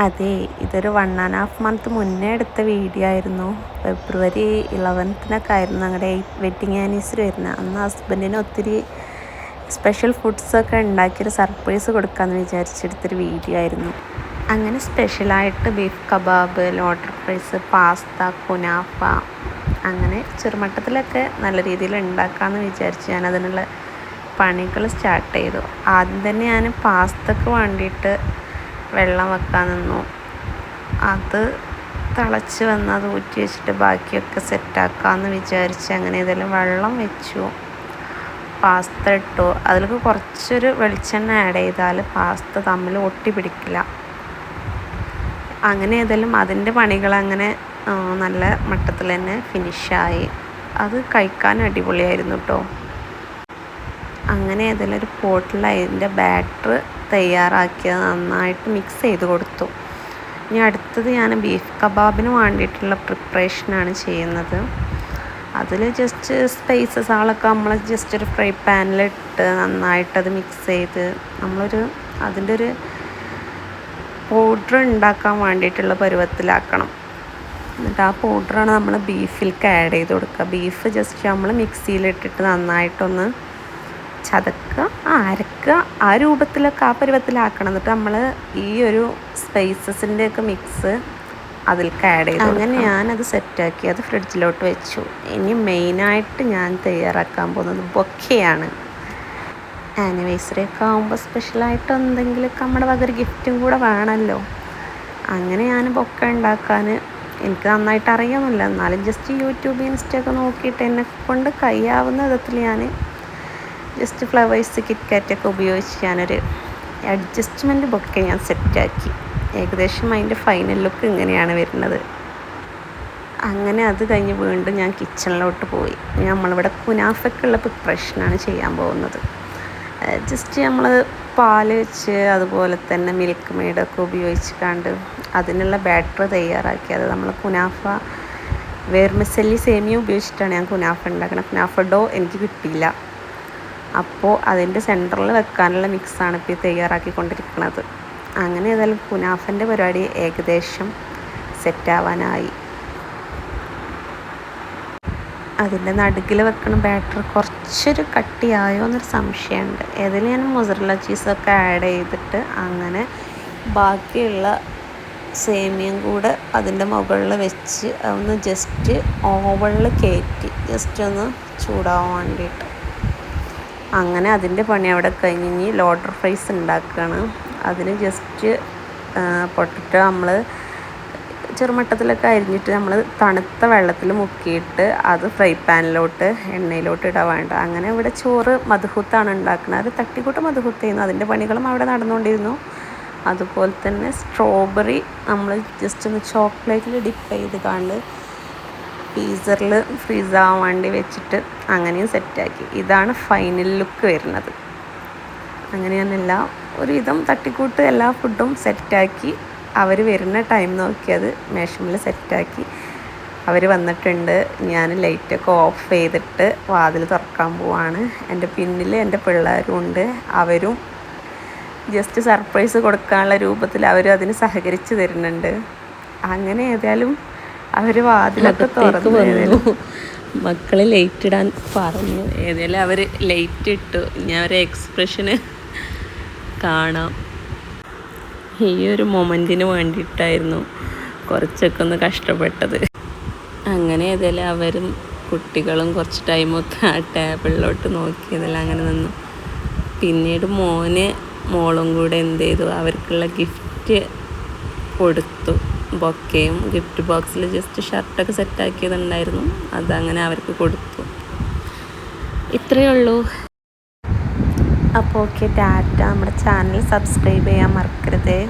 അതെ, ഇതൊരു 1.5 മന്ത് മുന്നേ എടുത്ത വീഡിയോ ആയിരുന്നു. ഫെബ്രുവരി 11-നൊക്കെ ആയിരുന്നു ഞങ്ങളുടെ വെഡ്ഡിങ് ആനിവേഴ്സറി വരുന്നത്. അന്ന് ഹസ്ബൻഡിന് ഒത്തിരി സ്പെഷ്യൽ ഫുഡ്സൊക്കെ ഉണ്ടാക്കിയൊരു സർപ്രൈസ് കൊടുക്കാമെന്ന് വിചാരിച്ചെടുത്തൊരു വീഡിയോ ആയിരുന്നു. അങ്ങനെ സ്പെഷ്യലായിട്ട് beef kebab, loaded fries, pasta, കുനാഫ, അങ്ങനെ ചെറുമട്ടത്തിലൊക്കെ നല്ല രീതിയിൽ ഉണ്ടാക്കാമെന്ന് വിചാരിച്ച് ഞാനതിനുള്ള പണികൾ സ്റ്റാർട്ട് ചെയ്തു. ആദ്യം തന്നെ ഞാൻ പാസ്തക്ക് വേണ്ടിയിട്ട് വെള്ളം വെക്കാൻ നിന്നു. അത് തിളച്ച് വന്ന് അത് ഊറ്റി വെച്ചിട്ട് ബാക്കിയൊക്കെ സെറ്റാക്കാമെന്ന് വിചാരിച്ച് അങ്ങനെ ഏതായാലും വെള്ളം വെച്ചു, പാസ്ത ഇട്ടു. അതിലേക്ക് കുറച്ചൊരു വെളിച്ചെണ്ണ ആഡ് ചെയ്താൽ പാസ്ത തമ്മിൽ ഒട്ടി പിടിക്കില്ല. അങ്ങനെ ഏതായാലും അതിൻ്റെ പണികളങ്ങനെ നല്ല മട്ടത്തിൽ തന്നെ ഫിനിഷായി. അത് കഴിക്കാൻ അടിപൊളിയായിരുന്നു കേട്ടോ. അങ്ങനെ ഏതായാലും ഒരു പോട്ടിൽ അതിൻ്റെ ബാറ്റർ തയ്യാറാക്കിയത് നന്നായിട്ട് മിക്സ് ചെയ്ത് കൊടുത്തു. ഇനി അടുത്തത് ഞാൻ ബീഫ് കബാബിന് വേണ്ടിയിട്ടുള്ള പ്രിപ്പറേഷനാണ് ചെയ്യുന്നത്. അതിൽ ജസ്റ്റ് സ്പൈസസുകളൊക്കെ നമ്മൾ ജസ്റ്റ് ഒരു ഫ്രൈ പാനിലിട്ട് നന്നായിട്ടത് മിക്സ് ചെയ്ത് അതിൻ്റെ ഒരു പൗഡർ ഉണ്ടാക്കാൻ വേണ്ടിയിട്ടുള്ള പരുവത്തിലാക്കണം. എന്നിട്ട് ആ പൗഡറാണ് നമ്മൾ ബീഫിലേക്ക് ആഡ് ചെയ്ത് കൊടുക്കുക. ബീഫ് ജസ്റ്റ് നമ്മൾ മിക്സിയിലിട്ടിട്ട് നന്നായിട്ടൊന്ന് ചതക്കുക, അരക്കുക, ആ രൂപത്തിലൊക്കെ ആ പരുവത്തിലാക്കണം. എന്നിട്ട് നമ്മൾ ഈ ഒരു സ്പൈസസിൻ്റെയൊക്കെ മിക്സ് അതിലേക്ക് ആഡ് ചെയ്തു. അങ്ങനെ ഞാനത് സെറ്റാക്കി അത് ഫ്രിഡ്ജിലോട്ട് വെച്ചു. ഇനി മെയിനായിട്ട് ഞാൻ തയ്യാറാക്കാൻ പോകുന്നത് ബൊക്കെയാണ്. ആനിവേഴ്സറി ഒക്കെ ആകുമ്പോൾ സ്പെഷ്യലായിട്ട് എന്തെങ്കിലുമൊക്കെ നമ്മുടെ വക ഒരു ഗിഫ്റ്റും കൂടെ വേണമല്ലോ. അങ്ങനെ ഞാൻ ബൊക്കെ ഉണ്ടാക്കാൻ എനിക്ക് നന്നായിട്ട് അറിയാമല്ല, എന്നാലും ജസ്റ്റ് യൂട്യൂബ് ഇൻസ്റ്റയൊക്കെ നോക്കിയിട്ട് എന്നെ കൊണ്ട് കഴിയാവുന്ന വിധത്തിൽ ഞാൻ ജസ്റ്റ് ഫ്ലവേഴ്സ് കിറ്റ്കാറ്റൊക്കെ ഉപയോഗിച്ച് ഞാനൊരു അഡ്ജസ്റ്റ്മെൻറ്റ് ബൊക്കെ ഞാൻ സെറ്റാക്കി. ഏകദേശം അതിൻ്റെ ഫൈനൽ ലുക്ക് ഇങ്ങനെയാണ് വരുന്നത്. അങ്ങനെ അത് കഴിഞ്ഞ് വീണ്ടും ഞാൻ കിച്ചണിലോട്ട് പോയി. നമ്മളിവിടെ കുനാഫയ്ക്കുള്ള പ്രിപ്പറേഷനാണ് ചെയ്യാൻ പോകുന്നത്. ജസ്റ്റ് നമ്മൾ പാല് വെച്ച് അതുപോലെ തന്നെ മിൽക്ക് മെയ്ഡൊക്കെ ഉപയോഗിച്ച് കണ്ട് അതിനുള്ള ബാറ്റർ തയ്യാറാക്കി അത് നമ്മൾ കുനാഫ വേർമിസെല്ലി സേമിയ ഉപയോഗിച്ചിട്ടാണ് ഞാൻ കുനാഫ ഉണ്ടാക്കുന്നത്. കുനാഫ ഡോ എനിക്ക് കിട്ടിയില്ല, അപ്പോൾ അതിൻ്റെ സെൻറ്ററിൽ വെക്കാനുള്ള മിക്സാണ് ഇപ്പോൾ തയ്യാറാക്കിക്കൊണ്ടിരിക്കുന്നത്. അങ്ങനെ ഏതായാലും കുനാഫൻ്റെ പരിപാടി ഏകദേശം സെറ്റാവാനായി. അതിൻ്റെ നടുക്കിൽ വെക്കണ ബാറ്റർ കുറച്ചൊരു കട്ടിയായോ എന്നൊരു സംശയമുണ്ട്. ഏതായാലും ഞാൻ മൊസറല്ല ചീസൊക്കെ ആഡ് ചെയ്തിട്ട് അങ്ങനെ ബാക്കിയുള്ള സേമിയം കൂടെ അതിൻ്റെ മുകളിൽ വെച്ച് ഒന്ന് ജസ്റ്റ് ഓവണിൽ കയറ്റി ജസ്റ്റ് ഒന്ന് ചൂടാവാൻ വേണ്ടിയിട്ട് അങ്ങനെ അതിൻ്റെ പണി അവിടെ കഴിഞ്ഞ് ലോഡർ ഫ്രൈസ് ഉണ്ടാക്കുകയാണ്. അതിന് ജസ്റ്റ് പൊട്ടറ്റോ നമ്മൾ ചെറുമട്ടത്തിലൊക്കെ അരിഞ്ഞിട്ട് നമ്മൾ തണുത്ത വെള്ളത്തിൽ മുക്കിയിട്ട് അത് ഫ്രൈ പാനിലോട്ട് എണ്ണയിലോട്ട് ഇടാൻ വേണ്ട. അങ്ങനെ ഇവിടെ ചോറ് മധുഹൂത്താണ് ഉണ്ടാക്കുന്നത്. അത് തട്ടിക്കൂട്ട് മധുഹൂത്ത് ചെയ്യുന്നു. അതിൻ്റെ പണികളും അവിടെ നടന്നുകൊണ്ടിരുന്നു. അതുപോലെ തന്നെ സ്ട്രോബെറി നമ്മൾ ജസ്റ്റ് ഒന്ന് ചോക്ലേറ്റിൽ ഡിപ്പ് ചെയ്ത് കണ്ട് ഫ്രീസറിൽ ഫ്രീസാവാൻ വേണ്ടി വെച്ചിട്ട് അങ്ങനെയും സെറ്റാക്കി. ഇതാണ് ഫൈനൽ ലുക്ക് വരുന്നത്. അങ്ങനെ ഞാൻ ഒരുവിധം തട്ടിക്കൂട്ട് എല്ലാ ഫുഡും സെറ്റാക്കി അവർ വരുന്ന ടൈം നോക്കി അത് മേശമിൽ സെറ്റാക്കി. അവർ വന്നിട്ടുണ്ട്. ഞാൻ ലൈറ്റൊക്കെ ഓഫ് ചെയ്തിട്ട് വാതിൽ തുറക്കാൻ പോവാണ്. എൻ്റെ പിന്നിൽ എൻ്റെ പിള്ളേരും ഉണ്ട്. അവരും ജസ്റ്റ് സർപ്രൈസ് കൊടുക്കാനുള്ള രൂപത്തിൽ അവരും അതിന് സഹകരിച്ച് തരുന്നുണ്ട്. അങ്ങനെ ഏതായാലും അവർ വാതിലൊക്കെ തുറന്നു. മക്കൾ ലൈറ്റ് ഇടാൻ പറഞ്ഞു. ഏതായാലും അവർ ലൈറ്റ് ഇട്ടു. ഞാൻ ഒരു എക്സ്പ്രഷന് കാണാം. ഈ ഒരു മൊമെൻറ്റിന് വേണ്ടിയിട്ടായിരുന്നു കുറച്ചൊക്കെ ഒന്ന് കഷ്ടപ്പെട്ടത്. അങ്ങനെ ഏതായാലും അവരും കുട്ടികളും കുറച്ച് ടൈമൊക്കെ ആ ടേബിളിലോട്ട് നോക്കിയതെല്ലാം അങ്ങനെ നിന്നു. പിന്നീട് മോളും കൂടെ എന്ത് ചെയ്തു, അവർക്കുള്ള ഗിഫ്റ്റ് കൊടുത്തു. ബൊക്കയും ഗിഫ്റ്റ് ബോക്സിൽ ജസ്റ്റ് ഷർട്ടൊക്കെ സെറ്റാക്കിയതുണ്ടായിരുന്നു, അതങ്ങനെ അവർക്ക് കൊടുത്തു. ഇത്രയേ ഉള്ളൂ. അപ്പോൾ ഓക്കെ, ടാറ്റ. നമ്മുടെ ചാനൽ സബ്സ്ക്രൈബ് ചെയ്യാൻ മറക്കരുതേ.